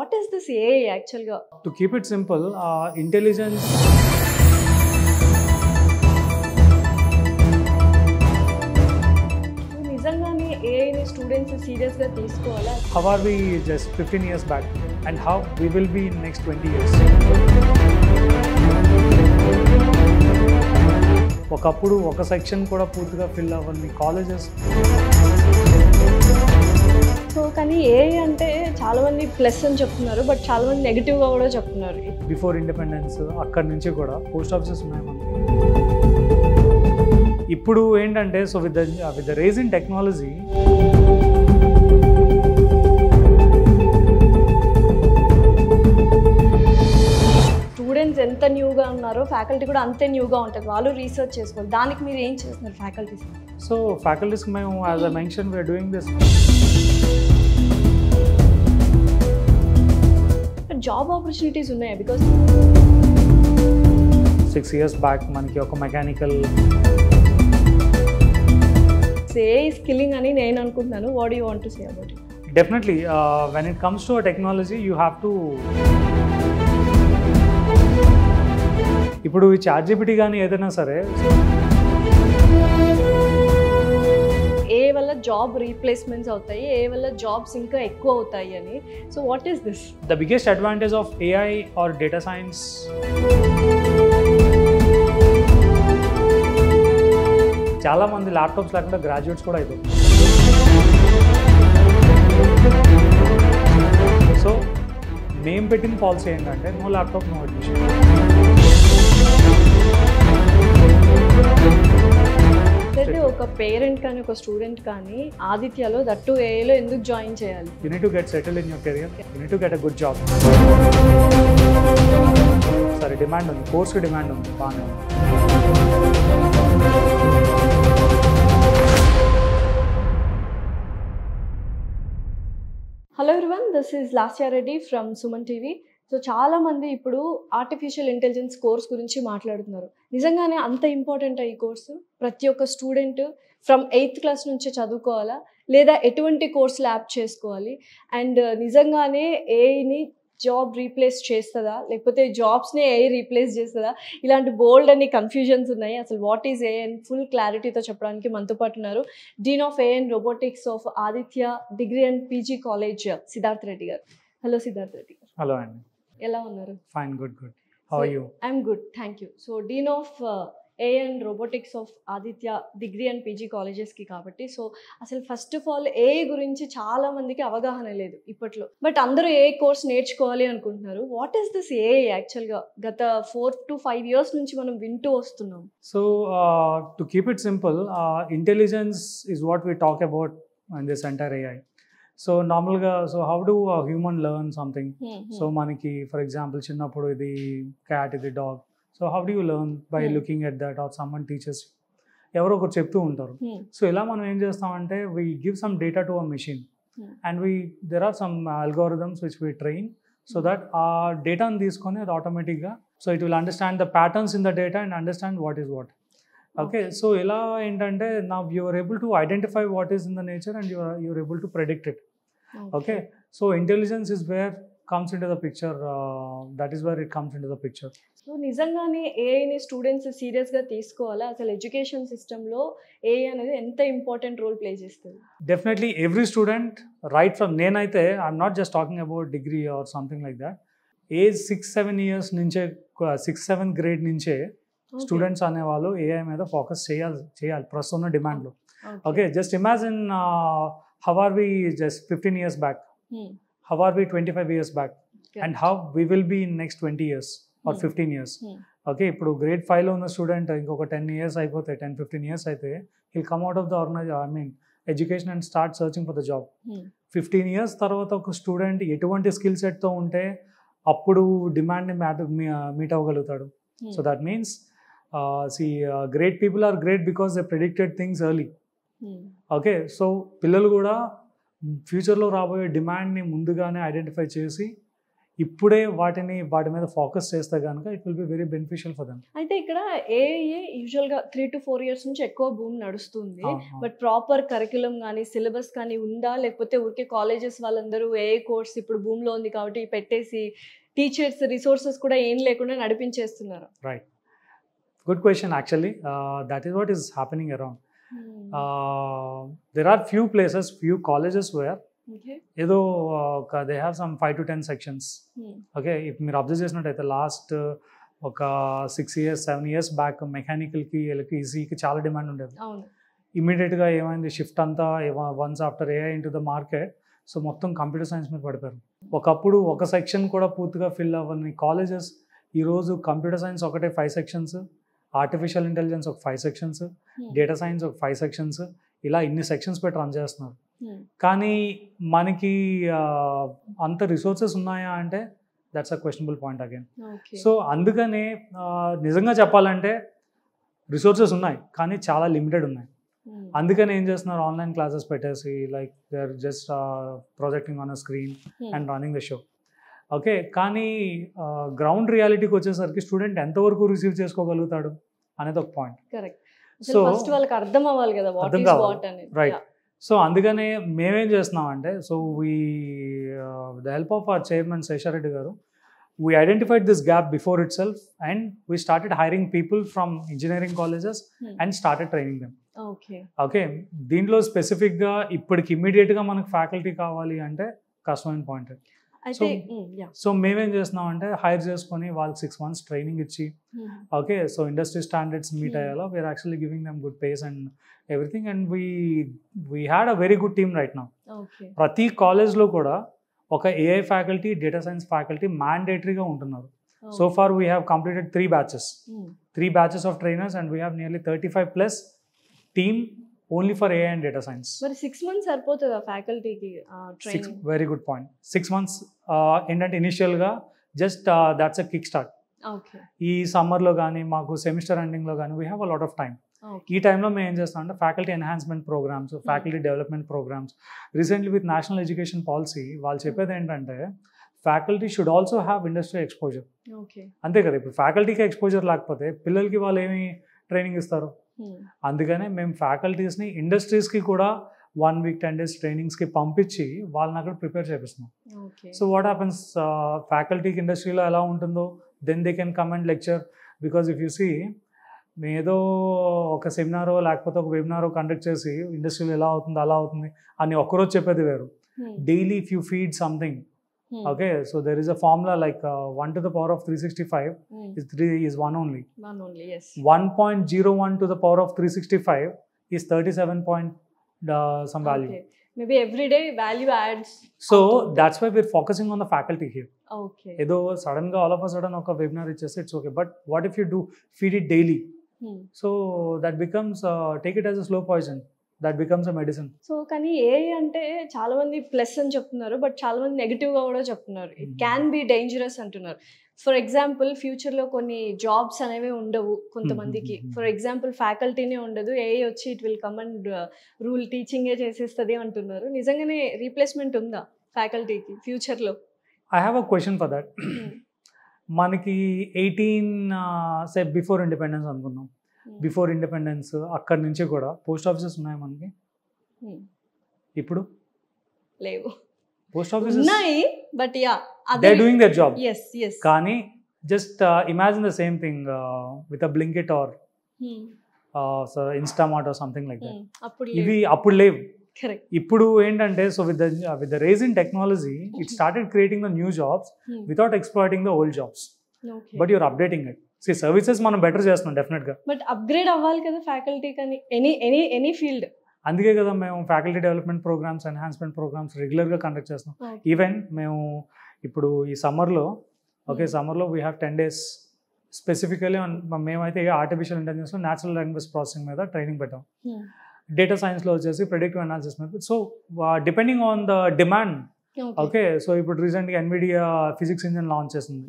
what is this AI actually? To keep it simple, intelligence. నిజంగానే AI ని students serious గా తీసుకోవాలా? How are we just 15 years back and how we will be in next 20 years? ఒకప్పుడు ఒక section కూడా పూర్తిగా fill అవ్వని colleges. So కానీ AI అంటే చాలా మంది ప్లస్ అని చెప్తున్నారు, బట్ చాలా మంది నెగిటివ్ గా కూడా చెప్తున్నారు. బిఫోర్ ఇండిపెండెన్స్ అక్కడి నుంచి కూడా పోస్ట్ ఆఫీసెస్ ఉన్నాయి మనకి. ఇప్పుడు ఏంటంటే so with the rage in technology students ఎంత న్యూగా ఉన్నారో ఫ్యాకల్టీ కూడా అంతే న్యూగా ఉంటుంది. వాళ్ళు రీసెర్చ్ చేసుకోవాలి. దానికి మీరు ఏం చేస్తున్నారు ఫ్యాకల్టీస్? సో ఫ్యాకల్టీస్కి మేము as a mention we're doing this. Job opportunities ఉన్నాయా? బికాస్ 6 years బ్యాక్ మనకి ఒక మెకానికల్ AI స్కిల్లింగ్ అని నేను అనుకుంటున్నాను. What you want to say about it? Definitely when it comes to technology you have to. ఇప్పుడు ఈ ChatGPT కానీ ఏదైనా సరే ఏ వల్ల జాబ్ రీప్లేస్మెంట్స్ అవుతాయి, ఏ వల్ల జాబ్స్ ఇంకా ఎక్కువ అవుతాయి అని. So what is this? The biggest advantage of AI or data science, చాలా మంది ల్యాప్టాప్స్ లేకుండా గ్రాడ్యుయేట్స్ కూడా అయిపోతారు. సో మేము పెట్టిన పాలసీ ఏంటంటే నో ల్యాప్టాప్ నో అడ్మిషన్. అయితే ఒక పేరెంట్ కానీ ఒక స్టూడెంట్ కానీ ఆదిత్యలో దట్టు ఏఐలో ఎందుకు జాయిన్ చేయాలి? You need to get settle in your career, you need to get a good job. సరే డిమాండ్ ఉంది, కోర్స్కి డిమాండ్ ఉంది, బాగానే ఉంది. Hello everyone, this is Lasya Reddy from Suman TV. So చాలామంది ఇప్పుడు ఆర్టిఫిషియల్ ఇంటెలిజెన్స్ కోర్స్ గురించి మాట్లాడుతున్నారు. నిజంగానే అంత ఇంపార్టెంటా ఈ కోర్సు? ప్రతి ఒక్క స్టూడెంట్ ఫ్రమ్ 8th క్లాస్ నుంచి చదువుకోవాలా, లేదా ఎటువంటి కోర్సులు యాప్ చేసుకోవాలి? అండ్ నిజంగానే ఏఐని జాబ్ రీప్లేస్ చేస్తుందా, లేకపోతే జాబ్స్ని ఏఐ రీప్లేస్ చేస్తుందా? ఇలాంటి బోల్డ్ అన్ని కన్ఫ్యూజన్స్ ఉన్నాయి. అసలు వాట్ ఈజ్ ఏఐ అని ఫుల్ క్లారిటీతో చెప్పడానికి మనతో పాటు ఉన్నారు dean of AI and robotics of Aditya degree and PG college Siddharth Reddy garu. Hello Siddharth Reddy garu. Hello అండి. ఎలా ఉన్నారు? Fine, good. How are you? I'm good, thank you. So dean of AI and robotics of Aditya degree and PG కాలేజెస్కి కాబట్టి, so అసలు first of all AI గురించి చాలా మందికి అవగాహన లేదు ఇప్పట్లో, బట్ అందరూ ఏఐ కోర్స్ నేర్చుకోవాలి అనుకుంటున్నారు. వాట్ ఈస్ దిస్ ఏఐ యాక్చువల్గా? గత 4 to 5 years నుంచి మనం వింటూ వస్తున్నాం. So to keep it simple, intelligence is what we talk about in this entire AI. So నార్మల్గా so how do human learn something? So మనకి ఫర్ ఎగ్జాంపుల్ చిన్నప్పుడు ఇది క్యాట్, ఇది dog. So how do you learn? By looking at that or someone teachers, ఎవరో ఒకరు చెప్తూ ఉంటారు. So ఇలా మనం ఏం చేస్తామంటే we give some data to a machine and there are some algorithms which we train so that ఆ డేటాను తీసుకొని అది ఆటోమేటిక్గా so it will understand the patterns in the data and understand what is what. Okay, so ఇలా ఏంటంటే నా you are able to identify what is in the nature and you are able to predict it. Okay, so intelligence is where comes into the picture. That is where it comes into the picture. So నిజంగానే ఏఐని students సీరియస్గా తీసుకోవాలా? అసలు education సిస్టంలో AI అనేది ఎంత important role play చేస్తుంది? Definitely every student, right from నేనైతే I'm not just talking about degree or something like that. Age 6-7 years నుంచే 6-7 grade నుంచే స్టూడెంట్స్ అనేవాళ్ళు ఏఐ మీద ఫోకస్ చేయాలి ప్రస్తుతం డిమాండ్లో. Okay, just imagine how are we just 15 years back? How are we 25 years back? Good. And how we will be in next 20 years or 15 years? Okay, ఇప్పుడు grade 5లో ఉన్న student ఇంకొక 10 years అయిపోతే 10-15 years అయితే he'll come out of the education and start searching for the job. 15 years తర్వాత ఒక student ఎటువంటి skill సెట్తో ఉంటే అప్పుడు డిమాండ్ని మీట్ అవ్వగలుగుతాడు. So that means great people are great because they predicted things early. Okay, so పిల్లలు కూడా ఫ్యూచర్లో రాబోయే డిమాండ్ని ముందుగానే ఐడెంటిఫై చేసి ఇప్పుడే వాటి మీద ఫోకస్ చేస్తే కనుక it will be very beneficial for them. అయితే ఇక్కడ ఏఐఏ యూజువల్గా 3 to 4 years నుంచి ఎక్కువ భూమి నడుస్తుంది. బట్ ప్రాపర్ కరికులం కానీ సిలబస్ కానీ ఉందా, లేకపోతే ఊరికే కాలేజెస్ వాళ్ళందరూ ఏఐ కోర్స్ ఇప్పుడు భూమిలో ఉంది కాబట్టి పెట్టేసి టీచర్స్ రిసోర్సెస్ కూడా ఏం లేకుండా నడిపించేస్తున్నారు? Right, good question. Actually that is what is happening around. There are few places, few colleges where ఏదో they have some 5 to 10 sections. Okay, ఇప్పుడు మీరు అబ్జర్వ్ చేసినట్టయితే లాస్ట్ ఒక 6 years 7 years బ్యాక్ మెకానికల్కి ఈసీకి చాలా డిమాండ్ ఉండేది. ఇమీడియట్గా ఏమైంది, షిఫ్ట్ అంతా once after AI in to the market, so మొత్తం కంప్యూటర్ సైన్స్ మీద పడిపోయారు. ఒకప్పుడు ఒక సెక్షన్ కూడా పూర్తిగా ఫిల్ అవ్వని కాలేజెస్ ఈరోజు కంప్యూటర్ సైన్స్ ఒకటే 5 sections, ఆర్టిఫిషియల్ ఇంటెలిజెన్స్ ఒక 5 sections, డేటా సైన్స్ ఒక 5 sections, ఇలా ఇన్ని సెక్షన్స్ పెట్టి రన్ చేస్తున్నారు. కానీ మనకి అంత రిసోర్సెస్ ఉన్నాయా అంటే that's a questionable point again. So అందుకనే నిజంగా చెప్పాలంటే రిసోర్సెస్ ఉన్నాయి కానీ చాలా లిమిటెడ్ ఉన్నాయి. అందుకని ఏం చేస్తున్నారు, ఆన్లైన్ క్లాసెస్ పెట్టేసి like they are just projecting on a screen and running the show. Okay, కానీ గ్రౌండ్ రియాలిటీకి వచ్చేసరికి స్టూడెంట్ ఎంతవరకు రిసీవ్ చేసుకోగలుగుతాడు అనేది ఒక పాయింట్. సో ఫస్ట్ వాళ్ళకి అర్థం అవ్వాలి కదా వాట్ ఇస్ వాట్ అనేది. రైట్, సో అందుకనే మేమేం చేస్తున్నామంటే, so the help of our chairman Sesha Reddy garu, we identified this gap before itself and we started hiring people from engineering colleges and started training them. Okay, దీంట్లో స్పెసిఫిక్గా ఇప్పటికి ఇమ్మీడియట్గా మనకు ఫ్యాకల్టీ కావాలి అంటే కష్టమైన పాయింట్. సో మేమేం చేస్తున్నామంటే హైర్ చేసుకొని వాళ్ళకి 6 months ట్రైనింగ్ ఇచ్చి, okay, so industry standards meet అయ్యేలా we're actually giving them good pace and everything. And we had a very good team right now. ప్రతి కాలేజ్లో కూడా ఒక AI faculty, data science faculty మ్యాండేటరీగా ఉంటున్నారు. So far we have completed 3 batches of trainers and we have nearly 35+ team only for AI and data science. మరి 6 months సరిపోతుందా ఫ్యాకల్టీకి training? Very good point. 6 months ఏంటంటే ఇనిషియల్గా just that's a kick start. ఈ సమ్మర్లో కానీ మాకు సెమిస్టర్ ఎండింగ్లో కానీ we have a lot of time. ఈ టైంలో మేము ఏం చేస్తాం అంటే faculty enhancement programs, faculty development programs. Recently with national education policy వాళ్ళు చెప్పేది ఏంటంటే faculty should also have industry exposure. అంతే కదా, ఇప్పుడు ఫ్యాకల్టీకి ఎక్స్పోజర్ లేకపోతే పిల్లలకి వాళ్ళు ఏమి ట్రైనింగ్ ఇస్తారు? అందుకనే మేము ఫ్యాకల్టీస్ని ఇండస్ట్రీస్కి కూడా 1 week 10 days ట్రైనింగ్స్కి పంపించి వాళ్ళని అక్కడ ప్రిపేర్ చేపిస్తున్నాం. సో వాట్ హ్యాపన్స్, ఫ్యాకల్టీకి ఇండస్ట్రీలో ఎలా ఉంటుందో then they can come and lecture. Because if you see, ఏదో ఒక సెమినారో లేకపోతే ఒక వెబినారో కండక్ట్ చేసి ఇండస్ట్రీలో ఎలా అవుతుంది అలా అవుతుంది అని ఒక్కరోజు చెప్పేది వేరు. Daily if you feed something, okay, so there is a formula like 1 to the power of 365 is 1 only. 1 only, yes. 1.01 to the power of 365 is 37 point some value. Okay, maybe every day value adds. So that's why we're focusing on the faculty here. Okay, edo sudden ga all of a sudden oka webinar ichese it's okay, but what if you do feed it daily? So that becomes take it as a slow poison, that becomes a medicine. So కానీ AI అంటే చాలా మంది plus అని చెప్తున్నారు, but చాలా మంది నెగిటివ్గా కూడా చెప్తున్నారు. ఇట్ క్యాన్ బి డేంజరస్ అంటున్నారు. ఫర్ ఎగ్జాంపుల్ ఫ్యూచర్లో కొన్ని జాబ్స్ అనేవి ఉండవు కొంతమందికి. ఫర్ ఎగ్జాంపుల్ ఫ్యాకల్టీనే ఉండదు, ఏఐ వచ్చి it will come and rule టీచింగే చేసేస్తుంది అంటున్నారు. నిజంగానే రీప్లేస్మెంట్ ఉందా ఫ్యాకల్టీకి ఫ్యూచర్లో? I have a question for that. మనకి 18 say బిఫోర్ ఇండిపెండెన్స్ అనుకుందాం. బిఫోర్ ఇండిపెండెన్స్ అక్కడి నుంచి కూడా పోస్ట్ ఆఫీసెస్ ఉన్నాయి మనకి. ఇప్పుడు లేవు. పోస్ట్ ఆఫీసెస్ ఉన్నాయి, but yeah they are doing their job. yes yes. కానీ just imagine the same thing with a Blinkit or Instamart or something like that. ఇవి అప్పుడు లేవు. ఇప్పుడు ఏంటంటే, so with the rise in technology it started creating the new jobs without exploiting the old jobs. But you're updating it. Services మనం better చేస్తున్నాం డెఫినెట్గా, but upgrade అవ్వాలి కదా ఫ్యాకల్టీ కానీ ఎనీ ఫీల్డ్. అందుకే కదా మేము faculty development programmes, enhancement programmes రెగ్యులర్గా కండక్ట్ చేస్తున్నాం. ఈవెన్ మేము ఇప్పుడు ఈ సమ్మర్లో సమ్మర్లో వీ హ్యావ్ 10 days స్పెసిఫికలీ మేమైతే ఆర్టిఫిషియల్ ఇంటెలిజెన్స్లో న్యాచురల్ లాంగ్వేజ్ ప్రాసెసింగ్ మీద ట్రైనింగ్ పెట్టాం. డేటా సైన్స్లో వచ్చేసి ప్రెడిక్టివ్ అనాలిసిస్ మీద. So depending on the demand. Okay, so ఇప్పుడు రీసెంట్గా ఎన్విడియా ఫిజిక్స్ ఇంజిన్ లాంచ్ చేసింది.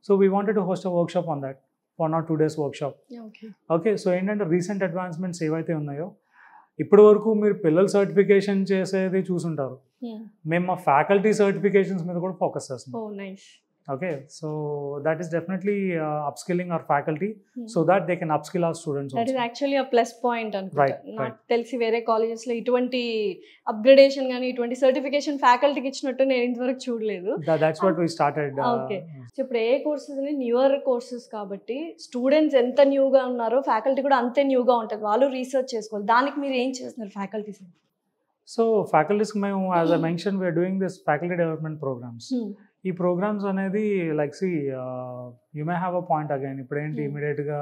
So we wanted to host a workshop on that, 1 or 2 days workshop. Okay, so ఏంటంటే recent advancements ఏవైతే ఉన్నాయో ఇప్పటి వరకు మీరు పిల్లలు సర్టిఫికేషన్ చేసేది చూసుంటారు. మేము మా ఫ్యాకల్టీ సర్టిఫికేషన్స్ మీద కూడా ఫోకస్ చేస్తున్నాం. Okay, so that is definitely upskilling our faculty so that they can upskill our students that also. Is actually plus point అనుకుంటా. Right, నాకు right. తెలిసి వేరే కాలేజెస్లో ఇటువంటి అప్గ్రేడేషన్ కానీ ఇటువంటి సర్టిఫికేషన్ ఫ్యాకల్టీకి ఇచ్చినట్టు నేను ఇంతవరకు చూడలేదు. That's what we started. Okay. So ఇప్పుడు ఏ కోర్సెస్ న్యూయర్ కోర్సెస్ కాబట్టి స్టూడెంట్స్ ఎంత న్యూగా ఉన్నారో ఫ్యాకల్టీ కూడా అంతే న్యూగా ఉంటుంది. వాళ్ళు రీసెర్చ్ చేసుకోవాలి. దానికి మీరు ఏం చేస్తున్నారు ఫ్యాకల్టీస్? So faculties మేము as I mentioned we are doing this faculty development programs. ఈ ప్రోగ్రామ్స్ అనేది like see you may have a point again. ఇప్పుడు ఏంటి ఇమీడియట్ గా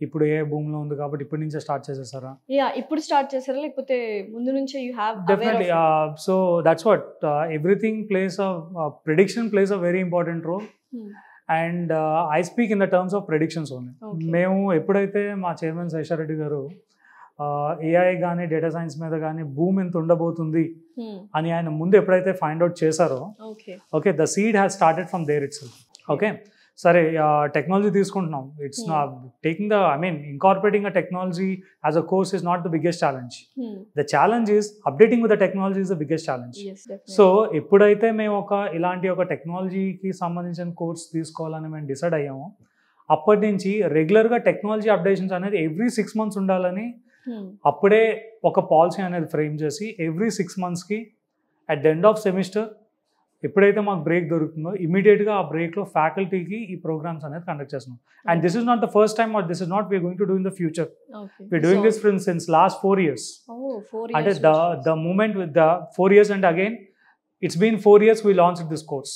ఇప్పుడు ఏ భూమిలో ఉంది కాబట్టి ఇప్పటి నుంచే స్టార్ట్ చేసేసారా? ఇప్పుడు స్టార్ట్ చేసారా లేకపోతే ముందు నుంచే you have? Definitely. So that's what everything plays prediction plays a very important role. And I speak in the terms of predictions only. మేము ఎప్పుడైతే మా చైర్మన్ శేషారెడ్డి గారు ఏఐ కానీ డేటా సైన్స్ మీద కానీ భూమ్ ఎంత ఉండబోతుంది అని ఆయన ముందు ఎప్పుడైతే ఫైండ్ అవుట్ చేశారో, okay the seed has started from there itself. Okay, సరే టెక్నాలజీ తీసుకుంటున్నాం. It's not taking the incorporating a technology as a course is not the biggest challenge. The challenge is updating with the technology is the biggest challenge. So ఎప్పుడైతే మేము ఇలాంటి ఒక టెక్నాలజీకి సంబంధించిన course తీసుకోవాలని మేము డిసైడ్ అయ్యామో అప్పటి నుంచి రెగ్యులర్గా టెక్నాలజీ అప్డేషన్స్ అనేది ఎవ్రీ 6 months ఉండాలని అప్పుడే ఒక పాలసీ అనేది ఫ్రేమ్ చేసి ఎవ్రీ 6 monthsకి at the end of semester ఎప్పుడైతే మాకు బ్రేక్ దొరుకుతుందో ఇమీడియట్గా ఆ బ్రేక్లో ఫ్యాకల్టీకి ఈ ప్రోగ్రామ్స్ అనేది కండక్ట్ చేస్తున్నాం. And this is not the first time or this is not we're going to do in the future. We're doing this since last 4 years. అంటే the moment with the 4 years and again it's been 4 years we launched this course.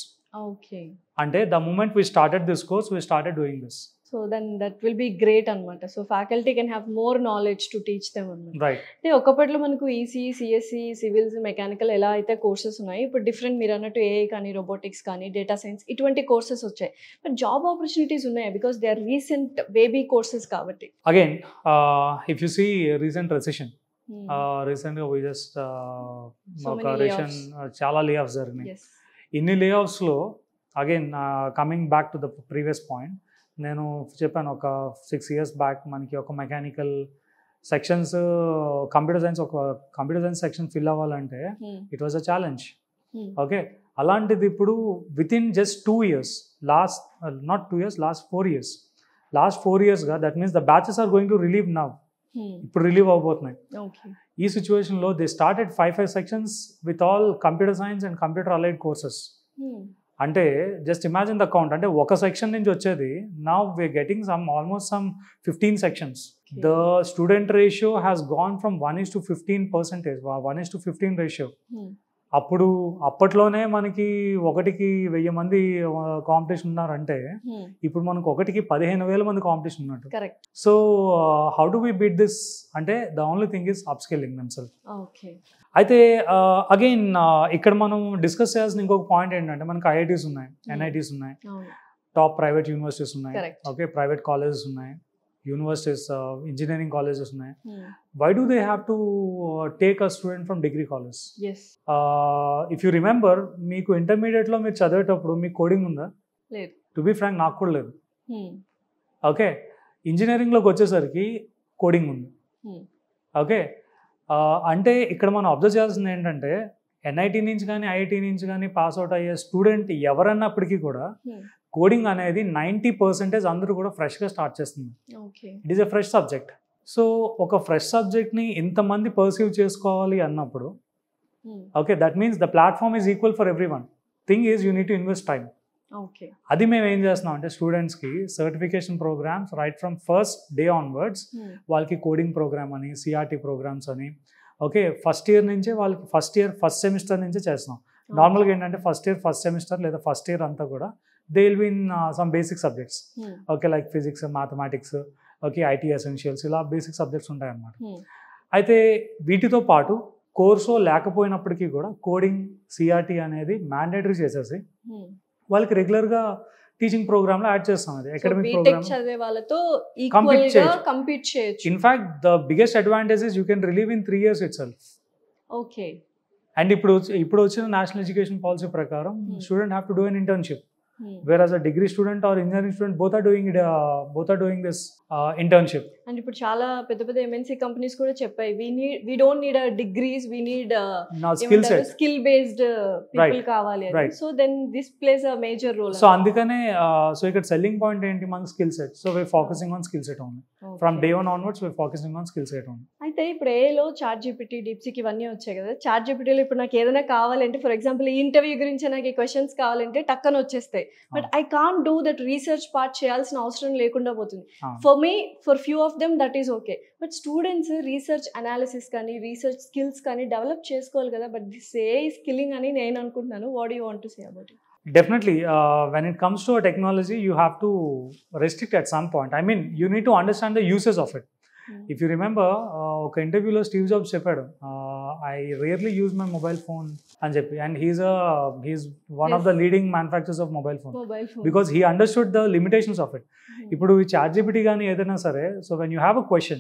అంటే the moment we started this course we started doing this. So then that will be great అనమాట. So faculty can have more knowledge to teach them అనమాట. Right. అంటే ఒకప్పట్లో మనకు EC, CSC, civils, mechanical ఎలా అయితే courses ఉన్నాయి, ఇప్పుడు different మీరు అన్నట్టు ఏఐ కానీ రోబోటిక్స్ కానీ డేటా సైన్స్ ఇటువంటి కోర్సెస్ వచ్చాయి. బట్ జాబ్ ఆపర్చునిటీస్ ఉన్నాయి because they are recent baby courses కాబట్టి. Again if you see recent recession, రీసెంట్గా వి జస్ట్ చాలా లే ఆఫ్స్ జరిగినాయి. ఇన్ని లే ఆఫ్స్లో again coming back to the previous point, నేను చెప్పాను ఒక 6 years బ్యాక్ మనకి ఒక mechanical sections computer science section fill అవ్వాలంటే it was a challenge. Okay, అలాంటిది ఇప్పుడు with in just 2 years, last 4 yearsగా that means the batches are going to relieve now. ఇప్పుడు రిలీవ్ అవబోతున్నాయి. ఈ సిచ్యువేషన్లో they started 5 sections with all computer science and computer allied courses. అంటే just imagine the count. అంటే ఒక సెక్షన్ నుంచి వచ్చేది now we're getting almost 15 sections. The student ratio has gone from 1:15%, 1:15 ratio. అప్పట్లోనే మనకి 1కి 1000 మంది కాంపిటీషన్ ఉన్నారంటే ఇప్పుడు మనకు 1కి 15,000 మంది కాంపిటీషన్ ఉన్నట్టు. So how do we beat this అంటే the only thing is upskilling themselves. అయితే అగైన్ ఇక్కడ మనం డిస్కస్ చేయాల్సిన ఇంకొక పాయింట్ ఏంటంటే మనకి ఐఐటీస్ ఉన్నాయి, ఎన్ఐటీస్ ఉన్నాయి, టాప్ ప్రైవేట్ యూనివర్సిటీస్ ఉన్నాయి, ఓకే ప్రైవేట్ కాలేజెస్ ఉన్నాయి, యూనివర్సిటీస్, ఇంజనీరింగ్ కాలేజెస్ ఉన్నాయి. Why do they have to take a student from degree college? If you remember, మీకు ఇంటర్మీడియట్లో మీరు చదివేటప్పుడు మీకు కోడింగ్ ఉందా? టు బి ఫ్రాంక్ నాకు కూడా లేదు. ఓకే, ఇంజనీరింగ్లోకి వచ్చేసరికి కోడింగ్ ఉంది. ఓకే, అంటే ఇక్కడ మనం అబ్జర్వ్ చేయాల్సింది ఏంటంటే ఎన్ఐటి నుంచి కానీ ఐఐటి నుంచి కానీ పాస్ అవుట్ అయ్యే స్టూడెంట్ ఎవరన్నప్పటికీ కూడా కోడింగ్ అనేది 90% అందరూ కూడా ఫ్రెష్గా స్టార్ట్ చేస్తుంది. It is a fresh subject. So ఒక ఫ్రెష్ సబ్జెక్ట్ని ఇంతమంది పర్సీవ్ చేసుకోవాలి అన్నప్పుడు okay that means the platform is equal for everyone. Thing is you need to invest time. అది మేము ఏం చేస్తున్నాం అంటే స్టూడెంట్స్కి certification programmes right from first day onwards వాళ్ళకి కోడింగ్ ప్రోగ్రామ్ అని, సిఆర్టీ ప్రోగ్రామ్స్ అని, ఓకే ఫస్ట్ ఇయర్ నుంచే వాళ్ళకి ఫస్ట్ సెమిస్టర్ నుంచే చేస్తున్నాం. నార్మల్గా ఏంటంటే ఫస్ట్ సెమిస్టర్ లేదా ఫస్ట్ ఇయర్ అంతా కూడా they will be in some basic subjects, okay like physics, mathematics, okay IT essentials, ఇలా బేసిక్ సబ్జెక్ట్స్ ఉంటాయి అన్నమాట. అయితే వీటితో పాటు కోర్సు లేకపోయినప్పటికీ కూడా కోడింగ్, సిఆర్టీ అనేది మ్యాండేటరీ చేసేసి వాళ్ళకి రెగ్యులర్గా టీచింగ్ ప్రోగ్రామ్లో యాడ్ చేస్తాం. అది అకాడమిక్ ప్రోగ్రామ్ చదివే వాళ్ళతో కంపీట్ చేయొచ్చు. In fact the biggest advantage is you can relieve in 3 years itself. Okay, and ఇప్పుడు వచ్చిన నేషనల్ ఎడ్యుకేషన్ పాలసీ ప్రకారం student have to do an internship, whereas a degree student or engineering student both are doing this internship. And ఇప్పుడు చాలా పెద్ద పెద్ద MNC companies కూడా చెప్పాయి we don't need degrees, we need skill based people కావాలి అని. So then this plays a major role. So అందుకనే so ఇక్కడ సెల్లింగ్ పాయింట్ ఏంటి, మన skill set. So we're focusing on skill set only. From day 1 onwards we're focusing on skill set only. అయితే ఇప్పుడు ఏలో chat GPT, DeepSeek ఇవన్నీ వచ్చాయి కదా. చాట్ జీపీటీలో ఇప్పుడు నాకు ఏదైనా కావాలంటే, ఫర్ ఎగ్జాంపుల్ ఈ ఇంటర్వ్యూ గురించి నాకు ఈ క్వశ్చన్స్ కావాలంటే టక్కన వచ్చేస్తాయి. But I can't do that research part చేయాల్సిన అవసరం లేకుండా పోతుంది. For me, for few of them that is okay. But students research analysis కానీ రీసెర్చ్ స్కిల్స్ కానీ డెవలప్ చేసుకోవాలి కదా. బట్ దిస్ ఏ స్కిల్లింగ్ అని నేను అనుకుంటున్నాను. What you want to say about it? Definitely, when it comes to a technology, you have to restrict at some point. I mean, you need to understand the uses of it. If you remember, ఒక ఇంటర్వ్యూలో Steve jobs చెప్పాడు, I rarely use my mobile phone అని చెప్పి, and he's one of the leading manufacturers of mobile phone because he understood the limitations of it. ఇప్పుడు ఈ chat GPT కానీ ఏదైనా సరే, so when you have a question,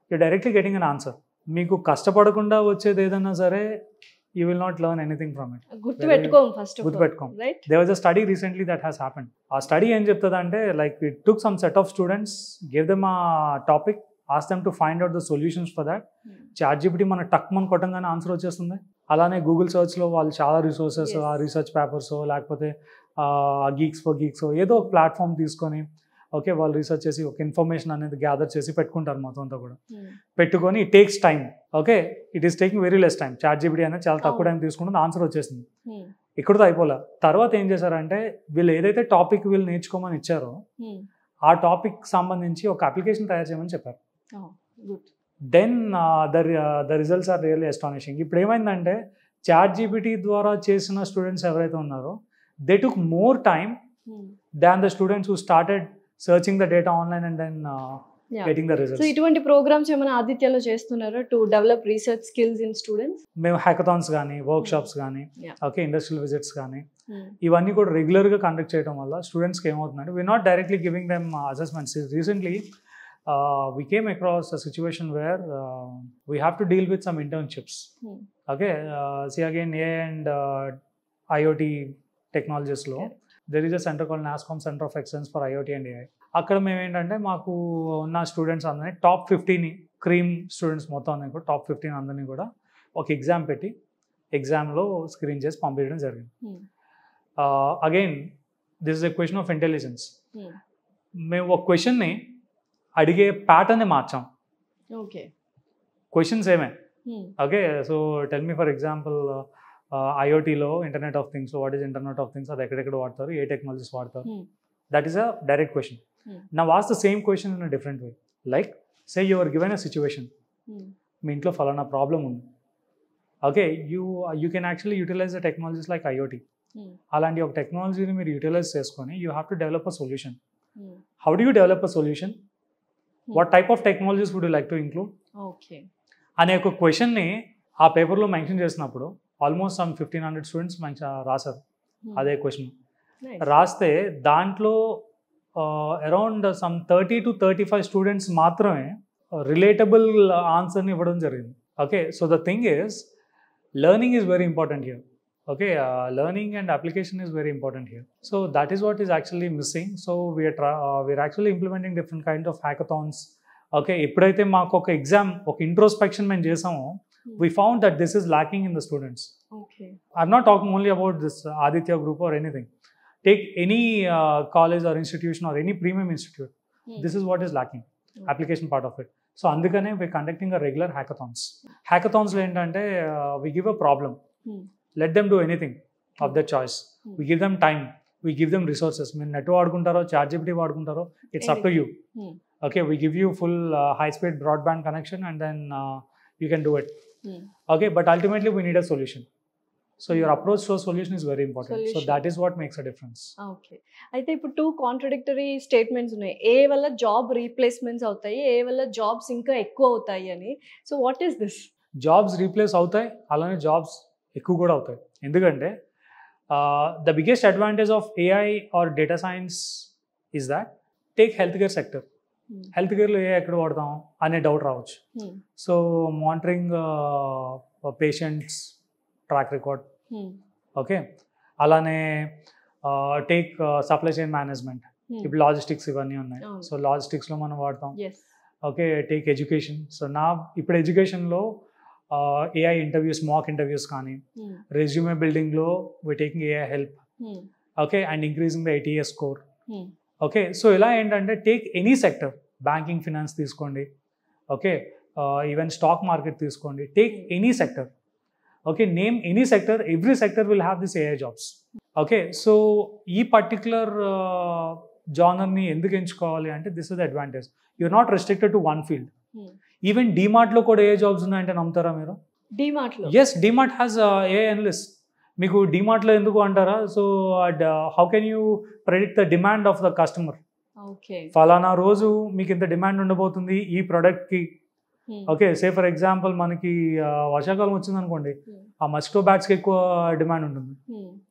you're directly getting an answer. మీకు కష్టపడకుండా వచ్చేది ఏదైనా సరే, you will not learn anything from it. గుర్తుపెట్టుకోం ఫస్ట్ ఆఫ్ గుర్తుపెట్టుకోం. There was a study recently that has happened. ఆ స్టడీ ఏం చెప్తుందంటే, like it took some set of students, gave them a topic, asked them to find out the solutions for that. ChatGPT మన టక్ మన కొట్టంగానే answer వచ్చేస్తుంది. అలానే Google సర్చ్లో వాళ్ళు చాలా రిసోర్సెస్, ఆ రీసెర్చ్ పేపర్స్ లేకపోతే గీక్స్ ఫర్ గీక్స్ ఏదో ఒక ప్లాట్ఫామ్ తీసుకొని, ఓకే, వాళ్ళు రీసెర్చ్ చేసి ఒక ఇన్ఫర్మేషన్ అనేది గ్యాదర్ చేసి పెట్టుకుంటారు మొత్తం అంతా కూడా. పెట్టుకొని it takes time. Okay, it is taking very less time. ChatGPT అనేది చాలా తక్కువ టైం తీసుకుంటుంది, ఆన్సర్ వచ్చేసింది. ఇక్కడతో అయిపోలే. తర్వాత ఏం చేశారంటే, వీళ్ళు ఏదైతే టాపిక్ వీళ్ళు నేర్చుకోమని ఇచ్చారో ఆ టాపిక్ సంబంధించి ఒక అప్లికేషన్ తయారు చేయమని చెప్పారు. Then the results are really astonishing. ఇప్పుడు ఏమైందంటే, చాట్ జీపీటీ ద్వారా చేసిన స్టూడెంట్స్ ఎవరైతే ఉన్నారో, they took more time than the students who started searching the data online and then getting the results. So ఇటువంటి ప్రోగ్రామ్స్ ఏమైనా ఆదిత్యలో చేస్తున్నారా to develop research skills in students? మేము హ్యాకథాన్స్ కానీ, వర్క్ షాప్స్ కానీ, ఓకే, ఇండస్ట్రియల్ విజిట్స్ కానీ, ఇవన్నీ కూడా రెగ్యులర్గా కండక్ట్ చేయడం వల్ల స్టూడెంట్స్కి ఏమవుతుందంటే, we're not directly giving them assessments. Recently we came across a situation where we have to deal with some internships. Okay, see again, AI and IoT technologies lo there is a center called NASSCOM Center of Excellence for IoT and AI. అక్కడ మేము ఏంటంటే, మాకు ఉన్న students అందరినీ top 15 cream students మొత్తం అందరినీ కూడా top 15 అందరినీ కూడా ఒక ఎగ్జామ్ పెట్టి ఎగ్జామ్లో స్క్రీన్ చేసి పంపించడం జరిగింది. Again this is a question of intelligence. మేము ఒక క్వశ్చన్ని అడిగే ప్యాటర్న్ని మార్చాం. ఓకే, క్వశ్చన్స్ ఏమే. Okay, so tell me for example, ఐఓటీలో internet of things, what is internet of things, అది ఎక్కడెక్కడ వాడతారు, ఏ టెక్నాలజీస్ వాడతారు, that is a direct question. Now ask the same question in a different way. Like, say you are given a situation, మీ ఇంట్లో ఫలానా problem ఉంది. Okay, you can actually utilize the technologies like IoT. అలాంటి ఒక టెక్నాలజీని మీరు utilise చేసుకొని you have to develop a solution. How do you develop a solution? What type of technologies would you like to include? Okay. అనే ఒక క్వశ్చన్ని ఆ పేపర్లో మెన్షన్ చేసినప్పుడు ఆల్మోస్ట్ సమ్ 1500 స్టూడెంట్స్ రాశారు అదే క్వశ్చన్. రాస్తే దాంట్లో అరౌండ్ సమ్ 30 to 35 స్టూడెంట్స్ మాత్రమే రిలేటబుల్ ఆన్సర్ని ఇవ్వడం జరిగింది. Okay, so the thing is, learning is very important here. Okay, learning and application is very important here. So that is what is actually missing. So we are actually implementing different kinds of hackathons. Okay, ఎప్పుడైతే మాకు ఒక exam, ఒక introspection మేము చేసామో, we found that this is lacking in the students. Okay, I'm not talking only about this Aditya group or anything. Take any college or institution or any premium institute. This is what is lacking, application part of it. So అందుకనే we're conducting a regular hackathons. Hackathons లో ఏంటంటే, we give a problem. Let them do anything of their choice. We give them time. We give them resources. మీరు net వాడుకుంటారో, chat GPT వాడుకుంటారో, it's up to you. Okay, we give you full high-speed broadband connection and then you can do it. Okay, but ultimately we need a solution. So your approach to a solution is very important. So that is what makes a difference. Okay. అయితే ఇప్పుడు 2 contradictory statements ఉన్నాయి. ఏ వల్ల job replacements అవుతాయి, ఏ వల్ల jobs ఇంకా ఎక్కువ అవుతాయి అని. So what is this? Jobs replace అవుతాయి, అలానే జాబ్స్ ఎక్కువ కూడా అవుతాయి. ఎందుకంటే the biggest advantage of AI or data science is that, take health care sector. Health కేర్లో ఏ ఎక్కడ వాడతాం అనే డౌట్ రావచ్చు. So monitoring patients track record. Okay, అలానే టేక్ సప్లై చైన్ మేనేజ్మెంట్. ఇప్పుడు లాజిస్టిక్స్ ఇవన్నీ ఉన్నాయి. సో లాజిస్టిక్స్లో మనం వాడతాం. Okay, take education. సో నా ఇప్పుడు ఎడ్యుకేషన్లో ఏఐ ఇంటర్వ్యూస్, మాక్ ఇంటర్వ్యూస్ కానీ, రెజ్యూమే బిల్డింగ్లో we taking AI help. Okay, and increasing the ATS score. Okay, so ఇలా ఏంటంటే take any sector, banking, finance తీసుకోండి, ఓకే, ఈవెన్ స్టాక్ మార్కెట్ తీసుకోండి, take any sector. Okay, name any sector, every sector will have this AI jobs. Okay, so ఈ particular జానర్ని ఎందుకు ఎంచుకోవాలి అంటే this is the advantage. You are not restricted to one field. Even డీమార్ట్లో కూడా AI jobs ఉన్నాయంటే నమ్ముతారా మీరు? డీమార్ట్లో? Yes, DMart has AI analyst. మీకు డీమార్ట్లో ఎందుకు అంటారా? So how can you predict the demand of the customer? Okay, ఫలానా రోజు మీకు ఇంత డిమాండ్ ఉండబోతుంది ఈ ప్రోడక్ట్కి. ఓకే, సే ఫర్ ఎగ్జాంపుల్ మనకి వర్షాకాలం వచ్చింది అనుకోండి, ఆ మస్కిటో బ్యాట్స్కి ఎక్కువ డిమాండ్ ఉంటుంది.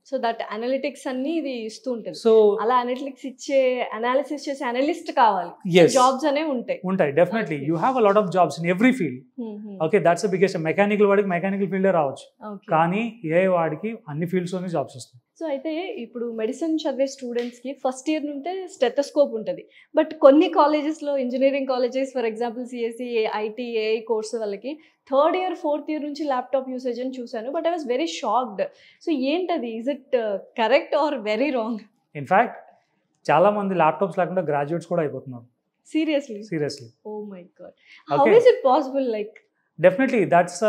సో దట్ అనలిటిక్స్ అన్ని ఇది ఇస్తూ ఉంటుంది. సో అలా అనలిటిక్స్ ఇచ్చే, అనాలిసిస్ చేసే అనలిస్ట్ కావాలి. జాబ్స్ అనేవి ఉంటాయి definitely. You have a lot of jobs in every field. Okay, that's the biggest. Mechanical వాడికి మెకానికల్ ఫీల్డే రావచ్చు, కానీ ఏ వాడికి అన్ని ఫీల్డ్స్లోనే జాబ్స్ వస్తాయి. సో అయితే ఇప్పుడు మెడిసిన్ చదివే స్టూడెంట్స్కి ఫస్ట్ ఇయర్ నుంటే స్టెథోస్కోప్ ఉంటుంది. బట్ కొన్ని కాలేజెస్లో, engineering colleges for example CSE, IT, AI course వాళ్ళకి థర్డ్ ఇయర్, ఫోర్త్ ఇయర్ నుంచి ల్యాప్టాప్ యూసేజ్ అని చూశాను. But I was very shocked. So ఏంటది? Is it correct or very wrong? In fact చాలా మంది ల్యాప్టాప్స్ లేకుండా గ్రాడ్యుయేట్స్ కూడా అయిపోతున్నారు. Seriously. Oh my god, how is it possible? Like definitely that's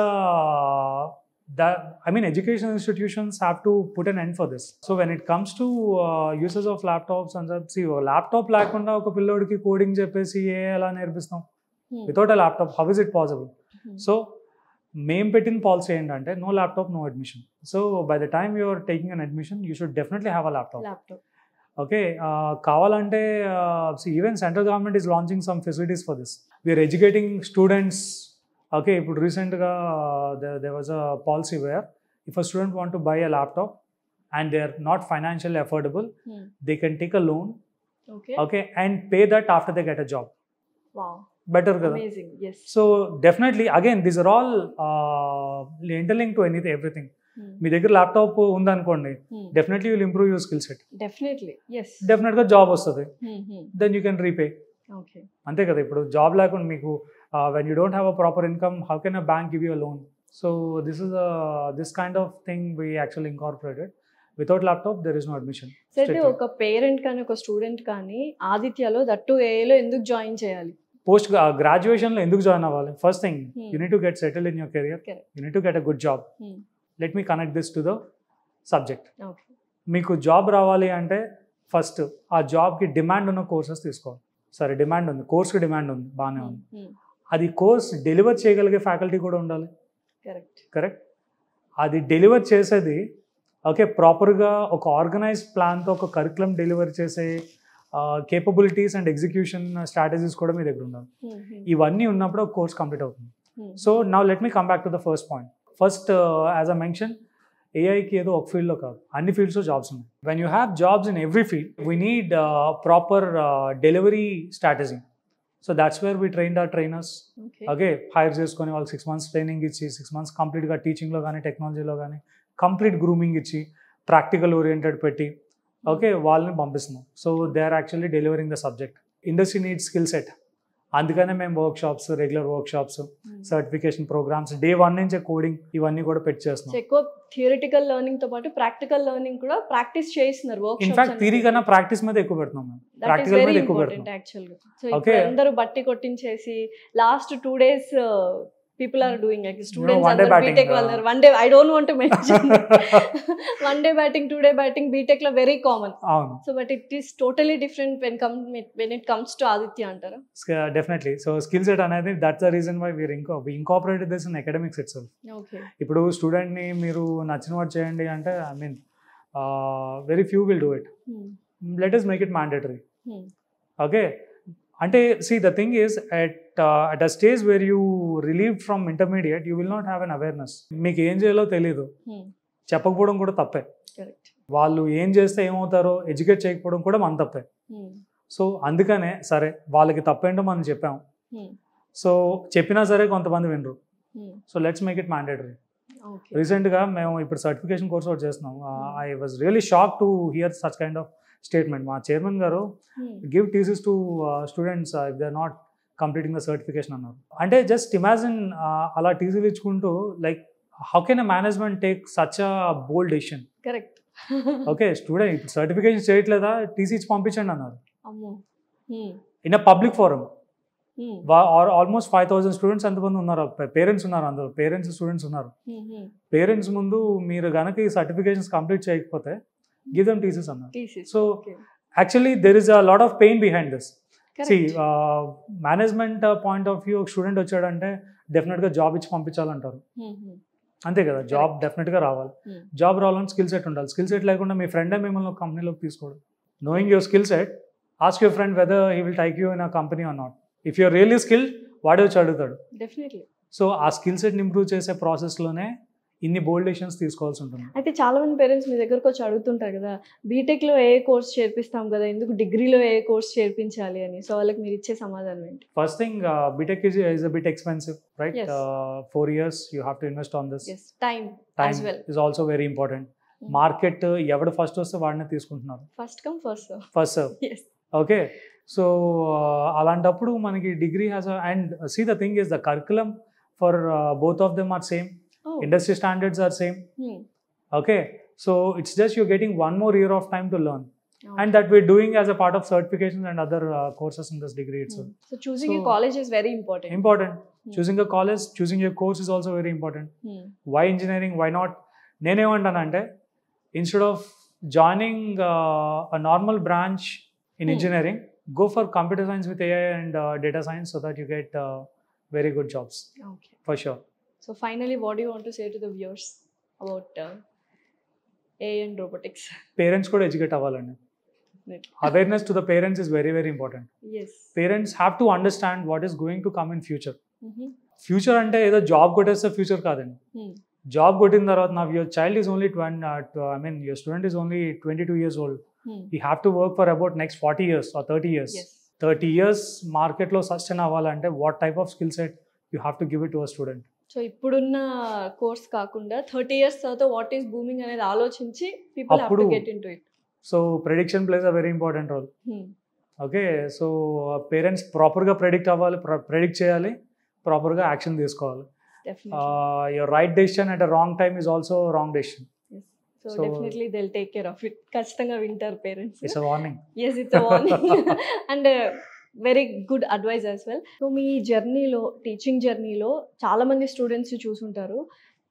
I mean, education institutions have to put an end for this. So when it comes to uses of laptops and see, laptop లేకుండా ఒక పిల్లోడికి coding చెప్పేసి ఎలా నేర్పిస్తాం? Without a laptop how is it possible? So మేము పెట్టిన policy ఏంటంటే no laptop, no admission. So by the time you are taking an admission you should definitely have a laptop. Okay, కావాలంటే even central government is launching some facilities for this. We are educating students. Okay, ఇప్పుడు రీసెంట్గా there was a policy where if a student want to buy a laptop and they are not financially affordable, they can take a loan, okay, and pay that after they get a job. Wow, better kada? Amazing, yes. So definitely, again, these are all interlinked to everything. మీ దగ్గర laptop ఉందనుకోండి, definitely will improve your skill set. డెఫినెట్గా job వస్తుంది, then you can repay. అంతే కదా. ఇప్పుడు job లేకుండా మీకు when you don't have a proper income, how can a bank give you a loan? So this kind of thing we actually incorporated. Without laptop there is no admission. అయితే ఒక parent కానీ ఒక student కానీ ఆదిత్యలో that ఏఐలో ఎందుకు join చేయాలి? Post గ్రాడ్యుయేషన్లో ఎందుకు join అవ్వాలి? First thing, you need to get settled in your career. You need to get a good job. Let me connect this to the subject. మీకు జాబ్ రావాలి అంటే ఫస్ట్ ఆ జాబ్కి డిమాండ్ ఉన్న కోర్సెస్ తీసుకోవాలి. సరే, డిమాండ్ ఉంది, కోర్స్కి డిమాండ్ ఉంది, బాగానే ఉంది. అది కోర్స్ డెలివర్ చేయగలిగే ఫ్యాకల్టీ కూడా ఉండాలి. కరెక్ట్. అది డెలివర్ చేసేది ఓకే ప్రాపర్గా ఒక ఆర్గనైజ్డ్ ప్లాన్తో ఒక కరికులం డెలివర్ చేసే కేపబిలిటీస్ అండ్ ఎగ్జిక్యూషన్ స్ట్రాటజీస్ కూడా మీ దగ్గర ఉండాలి. ఇవన్నీ ఉన్నప్పుడు ఒక కోర్స్ కంప్లీట్ అవుతుంది. So now let me come back to the first point. First as a mention, ఏఐకి ఏదో ఒక ఫీల్డ్లో కాదు, అన్ని ఫీల్డ్స్లో జాబ్స్ ఉన్నాయి. When you have jobs in every field, we need proper delivery strategy. So that's where we trained our trainers. Okay, hire చేసుకొని వాళ్ళకి 6 months ట్రైనింగ్ ఇచ్చి 6 months కంప్లీట్గా టీచింగ్లో కానీ టెక్నాలజీలో కానీ కంప్లీట్ గ్రూమింగ్ ఇచ్చి ప్రాక్టికల్ ఓరియంటెడ్ పెట్టి ఓకే వాళ్ళని పంపిస్తున్నాం. So they are actually delivering the subject. Industry needs skill set. అందుకనే మేము workshops, regular workshops, certification programmes, day 1 నుంచే కోడింగ్ ఇవన్నీ కూడా పెట్టి చేస్తున్నాం. ఎక్కువ థియరిటికల్ లెర్నింగ్ తో పాటు ప్రాక్టికల్ లెర్నింగ్ కూడా ప్రాక్టీస్ చేస్తున్నారు. ఇన్ఫాక్ట్ థియరీ కన్నా ప్రాక్టీస్ మీద ఎక్కువ పెడుతున్నాం మేము. ప్రాక్టికల్ మీద ఎక్కువ పెడుతున్నాం యాక్చువల్గా. సో ఇప్పుడు అందరూ బట్టి కొట్టించేసి last 2 days people are doing, like students and BTech వాళ్ళ one day, I don't want to mention one day batting, 2 day batting BTech la very common. So but it is totally different when it comes to Aditya antara. Definitely. So skill set anadi, that's the reason why we incorporated this in academics itself. Okay. ఇప్పుడు student ని మీరు నచ్చిన వాడు చేయండి అంటే I mean very few will do it. Let us make it mandatory. Okay. అంటే see, the thing is at a stage where you relieved from intermediate, you will not have an awareness. మీకు ఏం చేయాలో తెలియదు, చెప్పకపోవడం కూడా తప్పే. వాళ్ళు ఏం చేస్తే ఏమవుతారో ఎడ్యుకేట్ చేయకపోవడం కూడా మన తప్పే. సో అందుకనే సరే వాళ్ళకి తప్పేంటో మనం చెప్పాం. సో చెప్పినా సరే కొంతమంది వినరు. So let's make it mandatory. రీసెంట్గా మేము ఇప్పుడు సర్టిఫికేషన్ కోర్స్ ఒకటి చేస్తున్నాం. I was really shock to hear such kind of statement. మా చైర్మన్ గారు give TCs to students if they are not completing the certification అన్నారు. అంటే జస్ట్ ఇమాజిన్ అలా టీసీలు ఇచ్చుకుంటూ like how can a management take such a bold decision? Correct. Okay, student ఇప్పుడు certification చేయట్లేదా, TC ఇచ్చి పంపించండి అన్నారు అమ్మో. In a public forum. Almost 5,000 students ఎంతమంది ఉన్నారు, పేరెంట్స్ ఉన్నారు, అందులో పేరెంట్స్ స్టూడెంట్స్ ఉన్నారు. పేరెంట్స్ ముందు మీరు కనుక ఈ సర్టిఫికేషన్స్ కంప్లీట్ చేయకపోతే గివ్ దెమ్ టీసీస్ అన్నారు. So actually there is a lot of pain behind this. See management point of view, ఒక స్టూడెంట్ వచ్చాడంటే డెఫినెట్గా జాబ్ ఇచ్చి పంపించాలంటారు, అంతే కదా. జాబ్ డెఫినెట్గా రావాలి. జాబ్ రావాలని స్కిల్ సెట్ ఉండాలి. స్కిల్ సెట్ లేకుండా మీ ఫ్రెండే మిమ్మల్ని ఒక కంపెనీలోకి తీసుకోవడం. Knowing your skill set, ask your friend whether he will take you in a company or not. If you're really skilled, వాడే వచ్చి అడుగుతాడు. డెఫినెట్లీ. సో ఆ స్కిల్ సెట్ని ఇంప్రూవ్ చేసే ప్రాసెస్లోనే ఇన్ని బోల్డ్ డెసిషన్స్ తీసుకోవాల్సి ఉంటుంది. అయితే చాలా మంది పేరెంట్స్ మీ దగ్గరకు వచ్చి అడుగుతుంటారు కదా, బీటెక్లో ఏ కోర్స్ చేర్పిస్తాం కదా, ఎందుకు డిగ్రీలో ఏ కోర్స్ చేర్పించాలి అని. సో వాళ్ళకి మీరు ఇచ్చే సమాధానం ఏంటి? First thing, BTech is a bit expensive, right? Yes. 4 years you have to invest on this. Yes, time as well is also very important. Market ఎవడు ఫస్ట్ వస్తే వాడినే తీసుకుంటున్నారు. First come first serve. Yes. Okay, so అలాంటప్పుడు మనకి degree has and see the thing is the curriculum for both of them are same. Industry standards are same. Okay, so it's just you're getting one more year of time to learn. And that we're doing as a part of certifications and other courses in this degree itself. So choosing a college is very important. Choosing a college, choosing your course is also very important. Why engineering? Why not? నేనేమంటానంటే, instead of joining a normal branch in engineering, go for computer science with AI and data science so that you get very good jobs. Okay. For sure. So finally, what do you want to say to the viewers about AI and robotics? Parents could educate అవ్వాలండి. Awareness to the parents is very, very important. Yes. Parents have to understand what is going to come in future. Future అంటే ఏదో job కొట్టేస్తే future కాదండి. Job కొట్టిన తర్వాత now your child is only your student is only 22 years old. You have to work for about next 40 years or 30 years. Yes. 30 years మార్కెట్లో sustain అవ్వాలంటే what type of skill set you have to give it to a student. So ఇప్పుడున్న course కాకుండా 30 years తర్వాత what is booming అనేది ఆలోచించి people have to get into it. So prediction plays a very important role. Okay, so parents ప్రాపర్గా predict చేయాలి, ప్రాపర్గా action తీసుకోవాలి. Your right decision at a wrong time is also wrong decision. So definitely they will take care of it. ఖచ్చితంగా వింటారు parents. It's a warning. yes, it's a warning. And very good advise as well. So మీ జర్నీలో, teaching జర్నీలో చాలామంది students చూసుంటారు.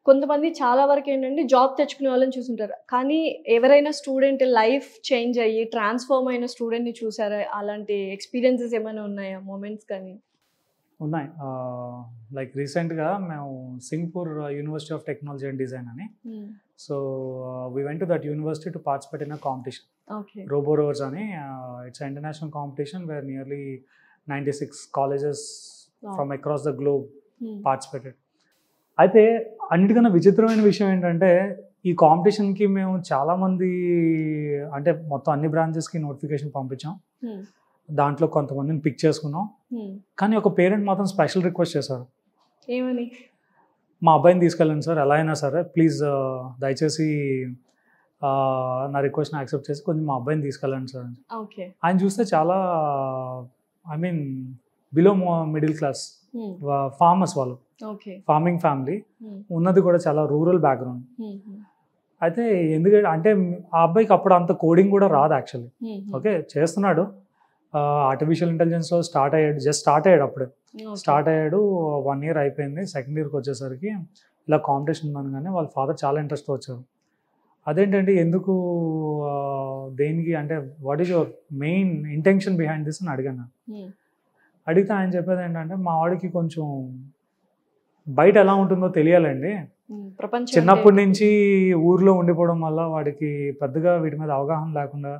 కొంతమంది చాలా వరకు ఏంటంటే జాబ్ తెచ్చుకునే వాళ్ళని చూసుంటారు. కానీ ఎవరైనా స్టూడెంట్ లైఫ్ చేంజ్ అయ్యి ట్రాన్స్ఫార్మ్ అయిన స్టూడెంట్ని చూసారా? అలాంటి ఎక్స్పీరియన్సెస్ ఏమైనా ఉన్నాయా, మూమెంట్స్ కానీ? ఉన్నాయి. లైక్ రీసెంట్గా మేము Singapore University of Technology and Design అని, so we went to that university to participate in a competition. RoboRovers అని, it's international competition where nearly 96 colleges from across the globe participated. అయితే అన్నిటికన్నా విచిత్రమైన విషయం ఏంటంటే, ఈ కాంపిటీషన్కి మేము చాలామంది, అంటే మొత్తం అన్ని బ్రాంచెస్కి నోటిఫికేషన్ పంపించాం. దాంట్లో కొంతమందిని పిక్ చేసుకున్నాం. కానీ ఒక పేరెంట్ మాత్రం స్పెషల్ రిక్వెస్ట్ చేశారు. ఏమని? మా అబ్బాయిని తీసుకెళ్ళండి సార్, ఎలా అయినా సరే ప్లీజ్ దయచేసి నా రిక్వెస్ట్ని యాక్సెప్ట్ చేసి కొంచెం మా అబ్బాయిని తీసుకెళ్ళండి సార్. ఆయన చూస్తే చాలా బిలో మిడిల్ క్లాస్ ఫార్మర్స్, వాళ్ళు ఫార్మింగ్ ఫ్యామిలీ, ఉన్నది కూడా చాలా రూరల్ బ్యాక్గ్రౌండ్. అయితే ఎందుకంటే అంటే ఆ అబ్బాయికి అప్పుడు అంత కోడింగ్ కూడా రాదు యాక్చువల్లీ. ఓకే, చేస్తున్నాడు, ఆర్టిఫిషియల్ ఇంటెలిజెన్స్లో స్టార్ట్ అయ్యాడు అప్పుడే. స్టార్ట్ అయ్యాడు, 1 year అయిపోయింది. సెకండ్ ఇయర్కి వచ్చేసరికి ఇలా కాంపిటీషన్ ఉన్నాను, కానీ వాళ్ళ ఫాదర్ చాలా ఇంట్రెస్ట్ వచ్చారు. అదేంటంటే ఎందుకు, దేనికి, అంటే what is your main intention behind this అని అడిగాను. అడిగితే ఆయన చెప్పేది ఏంటంటే, మా వాడికి కొంచెం బయట ఎలా ఉంటుందో తెలియాలండి. చిన్నప్పటి నుంచి ఊర్లో ఉండిపోవడం వల్ల వాడికి పెద్దగా వీటి మీద అవగాహన లేకుండా,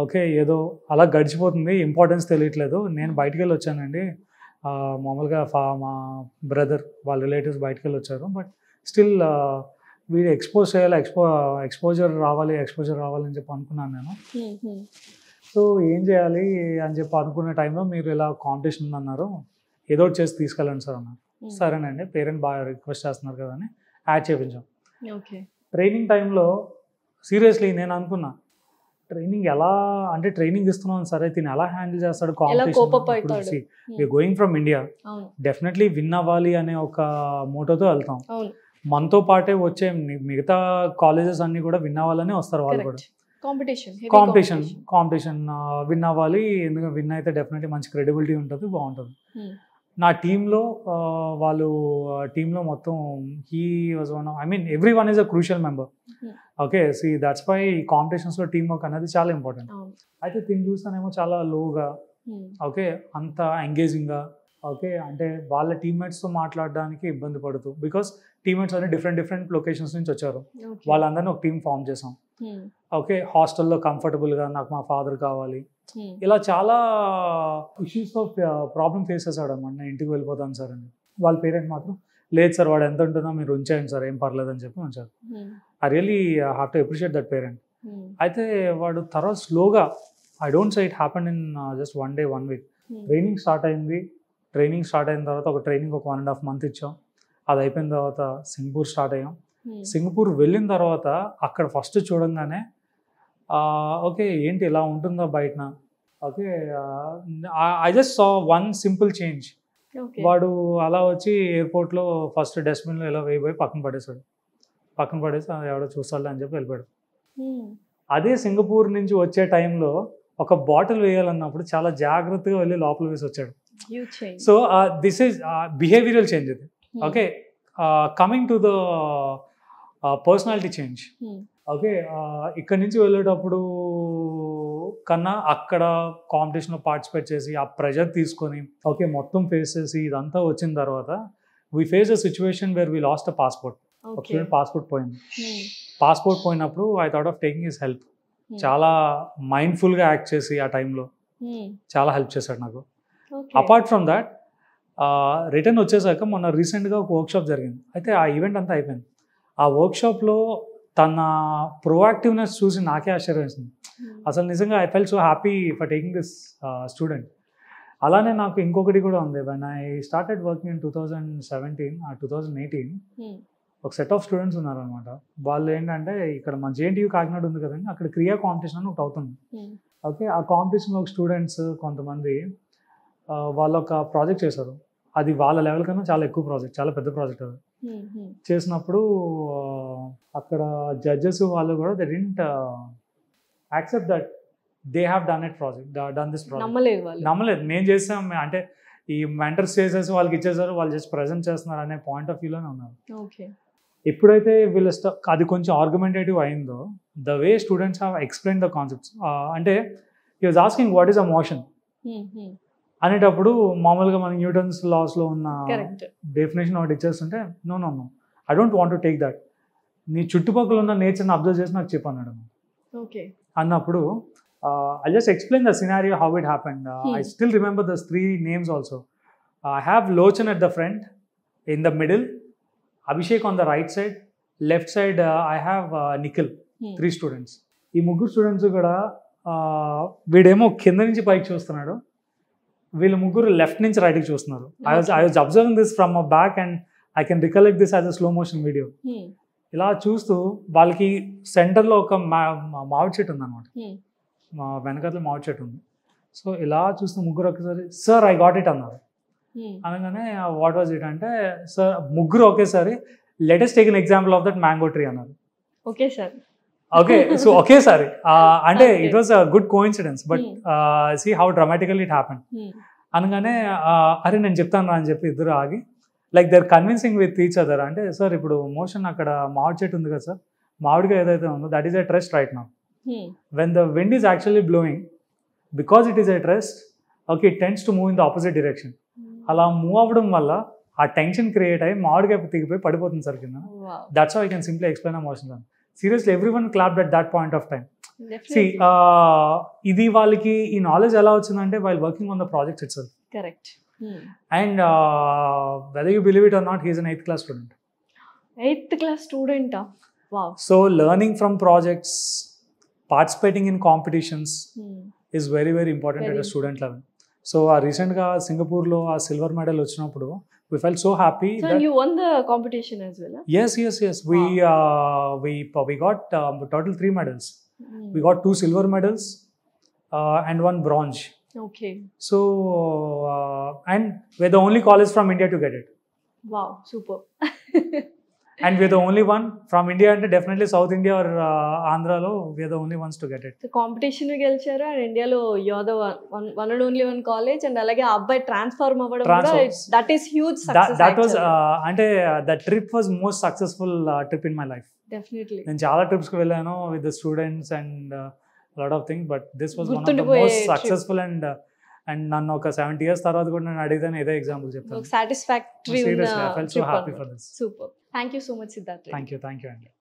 ఓకే ఏదో అలా గడిచిపోతుంది, ఇంపార్టెన్స్ తెలియట్లేదు. నేను బయటికి వెళ్ళి వచ్చానండి, మామూలుగా మా బ్రదర్ వాళ్ళ రిలేటివ్స్ బయటికి వెళ్ళి వచ్చారు, బట్ స్టిల్ వీడు ఎక్స్పోజ్ చేయాలి, ఎక్స్పోజర్ రావాలి అని చెప్పి అనుకున్నాను నేను. సో ఏం చేయాలి అని చెప్పి అనుకునే టైంలో మీరు ఇలా కాంపిటీషన్ ఉందన్నారు, ఏదో ఒకటి చేసి తీసుకెళ్ళండి సార్ అన్నారు. సరేనండి, పేరెంట్ బాగా రిక్వెస్ట్ చేస్తున్నారు కదా అని యాడ్ చేయించాం. ట్రైనింగ్ టైంలో సీరియస్లీ నేను అనుకున్నా, ట్రైనింగ్ ఎలా అంటే ట్రైనింగ్ ఇస్తున్నాం సరే తిని ఎలా హ్యాండిల్ చేస్తాడు ఎలా కోపప్ అవుతాడు. కాంపిటీషన్. గోయింగ్ ఫ్రమ్ ఇండియా, అవును డెఫినెట్లీ విన్ అవ్వాలి అనే ఒక మోటోతో వెళ్తాం. అవును మనతో పాటే వచ్చే మిగతా కాలేజెస్ అన్ని కూడా విన్ అవ్వాలనే వస్తారు వాళ్ళు కూడా. కాంపిటీషన్ కాంపిటీషన్ విన్ అవ్వాలి, ఎందుకంటే విన్ అయితే డెఫినెట్లీ మంచి క్రెడిబిలిటీ ఉంటుంది, బాగుంటుంది. నా టీంలో వాళ్ళు టీంలో మొత్తం he was one, I mean every one is a crucial member. Okay, see that's why ఈ కాంపిటీషన్స్లో టీమ్ వర్క్ అనేది చాలా ఇంపార్టెంట్. అయితే దీన్ని చూస్తానేమో చాలా లోగా, ఓకే, అంత ఎంగేజింగ్గా, ఓకే, అంటే వాళ్ళ టీమ్మేట్స్తో మాట్లాడడానికి ఇబ్బంది పడుతూ, బికాస్ టీమ్మేట్స్ అన్ని డిఫరెంట్ లొకేషన్స్ నుంచి వచ్చారు. వాళ్ళందరినీ ఒక టీం ఫామ్ చేసాం. ఓకే, హాస్టల్లో కంఫర్టబుల్గా నాకు మా ఫాదర్ కావాలి, ఇలా చాలా ఇష్యూస్తో ప్రాబ్లమ్ ఫేస్ చేశాడు అనమాట. నేను ఇంటికి వెళ్ళిపోతాను సార్ అని. వాళ్ళ పేరెంట్ మాత్రం లేదు సార్ వాడు ఎంత ఉంటుందో మీరు ఉంచేయండి సార్, ఏం పర్లేదు అని చెప్పి ఉంచారు. I really have to appreciate that parent. అయితే వాడు తర్వాత స్లోగా, I don't say it happen in just 1 day 1 week. Training start అయింది. ట్రైనింగ్ స్టార్ట్ అయిన తర్వాత ఒక 1.5 months ఇచ్చాం. అది అయిపోయిన తర్వాత సింగపూర్ స్టార్ట్ అయ్యాం. సింగపూర్ వెళ్ళిన తర్వాత అక్కడ ఫస్ట్ చూడంగానే ఓకే ఏంటి ఇలా ఉంటుందా బయటన, okay, I just saw one simple change. వాడు అలా వచ్చి ఎయిర్పోర్ట్లో ఫస్ట్ డస్ట్బిన్లో ఇలా వేయబోయి పక్కన పడేసి ఎవడో చూస్తాడు అని చెప్పి వెళ్ళిపోయాడు. అదే సింగపూర్ నుంచి వచ్చే టైంలో ఒక బాటిల్ వేయాలన్నప్పుడు చాలా జాగ్రత్తగా వెళ్ళి లోపల వేసి వచ్చాడు. So this is behavioural change ఇది. Okay, coming to the personality change. Okay, ఇక్కడి నుంచి వెళ్ళేటప్పుడు కన్నా అక్కడ కాంపిటీషన్లో పార్టిసిపేట్ చేసి ఆ ప్రెషర్ తీసుకొని ఓకే మొత్తం ఫేస్ చేసి ఇదంతా వచ్చిన తర్వాత we face a situation where we last a passport. ఒక స్టూడెంట్ పాస్పోర్ట్ పోయింది. పాస్పోర్ట్ పోయినప్పుడు I thought of taking his help. చాలా మైండ్ఫుల్గా యాక్ట్ చేసి ఆ టైంలో చాలా హెల్ప్ చేశాడు నాకు. అపార్ట్ ఫ్రమ్ దాట్ రిటర్న్ వచ్చేసాక మొన్న రీసెంట్గా ఒక వర్క్షాప్ జరిగింది. అయితే ఆ ఈవెంట్ అంతా అయిపోయింది. ఆ వర్క్షాప్లో తన ప్రోయాక్టివ్నెస్ చూసి నాకే ఆశ్చర్యం వేసింది. అసలు నిజంగా I felt so happy for taking this student. అలానే నాకు ఇంకొకటి కూడా ఉంది. When I started working in 2017 2018 ఒక సెట్ ఆఫ్ స్టూడెంట్స్ ఉన్నారనమాట. వాళ్ళు ఏంటంటే ఇక్కడ మన జేఎన్టీయూ కాకినాడ ఉంది కదండి, అక్కడ క్రియా కాంపిటీషన్ అని ఒకటి అవుతుంది. ఓకే, ఆ కాంపిటీషన్లో ఒక స్టూడెంట్స్ కొంతమంది వాళ్ళు ఒక ప్రాజెక్ట్ చేశారు. అది వాళ్ళ లెవెల్ కన్నా చాలా ఎక్కువ ప్రాజెక్ట్, చాలా పెద్ద ప్రాజెక్ట్. అది చేసినప్పుడు అక్కడ జడ్జెస్ వాళ్ళు కూడా they didn't accept that they have done this project. నమ్మలేదు. మేము చేసాం అంటే ఈ మెంటర్స్ చేసేసి వాళ్ళకి ఇచ్చేసారు, వాళ్ళు జస్ట్ ప్రజెంట్ చేస్తున్నారు అనే పాయింట్ ఆఫ్ వ్యూలోనే ఉన్నారు. ఎప్పుడైతే వీళ్ళ అది కొంచెం ఆర్గ్యుమెంటేటివ్ అయిందో, the way students have explain the concepts, అంటే he was asking what is a motion అనేటప్పుడు మామూలుగా మన న్యూటన్స్ లాస్లో ఉన్న డెఫినేషన్ ఒకటి ఇచ్చేస్తుంటే no I don't want to take that, నీ చుట్టుపక్కల ఉన్న నేచర్ని అబ్జర్వ్ చేసి నాకు చెప్పన్నాడు. అన్నప్పుడు I just explain the scenario how it happened. I still remember the 3 names also. I have Lochan at the front, in the middle Abhishek on the right side, left side I have Nikhil. 3 students. ఈ 3 students కూడా వీడేమో కింద నుంచి పైకి చూస్తున్నాడు, వీళ్ళు 3 left నుంచి రైట్కి చూస్తున్నారు. I was observing this from a back and I can recollect this as a slow motion video. ఇలా చూస్తూ వాళ్ళకి సెంటర్లో ఒక మామిడి చెట్టు ఉందన్నమాట, మా వెనకాల మామిడి చెట్టు ఉంది. సో ఇలా చూస్తూ 3 ఒకేసారి సార్ ఐ గాట్ ఇట్ అన్నారు. అనగానే వాట్ వాజ్ ఇట్ అంటే సార్ 3 ఒకేసారి let's take an example of that mango tree అన్నారు. ఓకే, సో ఒకేసారి అంటే it was a good coincidence, but see how dramatical it happen. అనగానే అరే నేను చెప్తాను అని చెప్పి ఇద్దరు ఆగి like they are convincing with each other. అంటే సార్ ఇప్పుడు మోషన్ అక్కడ మామిడి చెట్టు ఉంది కదా సార్, మామిడిగా ఏదైతే ఉందో that is a test right now. When the wind is actually blowing, because it is a ట్రెస్ట్, okay, it tends to move in the opposite direction. అలా మూవ్ అవ్వడం వల్ల ఆ టెన్షన్ క్రియేట్ అయ్యి మామిడిగా తెగిపోయి పడిపోతుంది సార్ కింద. That's how I can simply explain a motion. Seriously everyone clapped at that point of time. See, ఇది వాళ్ళకి ఈ నాలెడ్జ్ ఎలా వచ్చిందంటే while working on the project it self. Correct. And whether you believe it or not, he is an 8th class student. 8th class student. Wow. So learning from projects, participating in competitions is very very important at a student level. So recentగా సింగపూర్లో ఆ silver medal వచ్చినప్పుడు we felt so happy. So that you won the competition as well? Yes. We got total 3 medals. We got 2 silver medals and 1 bronze. Okay. So, and we're the only college from India to get it. Wow, super. And we're the only one from India, and definitely South India or Andhra lo, we're the only ones to get it. Competition గెలిచారు and ఇండియాలో యోద one and only one college and అలాగే ఆ అబ్బాయి transform అవ్వడం కూడా that is huge success. That was అంటే that trip was most successful trip in my life. Definitely. నేను చాలా ట్రిప్స్కి వెళ్ళాను with the students and lot of things, but this was one of the గుర్తుండిపోయే most trip. successful and నన్ను ఒక 70 years తర్వాత కూడా నేను అడిగితే ఇదే ఎగ్జాంపుల్ చెప్తాను. Satisfactory Seriously, I felt so happy for this. Super. Thank you so much Siddharth. Thank you అండి.